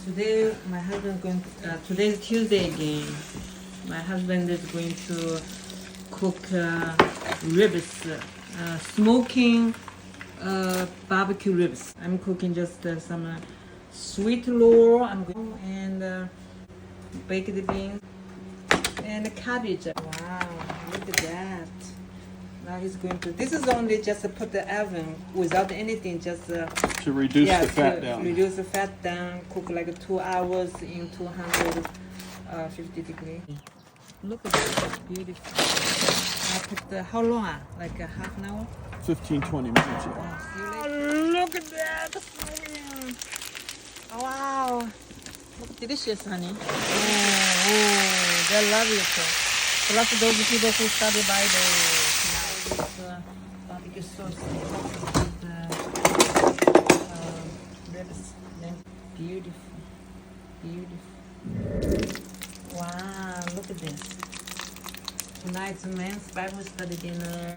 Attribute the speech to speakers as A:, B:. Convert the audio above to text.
A: Today, my husband going. Today is Tuesday again. My husband is going to cook ribs, smoking barbecue ribs. I'm cooking just some sweet roll. I'm going and baked beans and cabbage. Wow, look at that. Now he's going to. This is only just put the oven without anything, just
B: to reduce the fat down.
A: Reduce the fat down. Cook like 2 hours in 250 degrees. Look at this, beautiful. I put the how long? Like a half an hour.
B: 15-20 minutes. Yeah.
A: Oh, look at that! Oh, wow, look delicious, honey. Oh, they love it. Plus those people who study Bible now. This barbecue sauce, ribs, beautiful, beautiful. Wow, look at this. Tonight's men's Bible study dinner.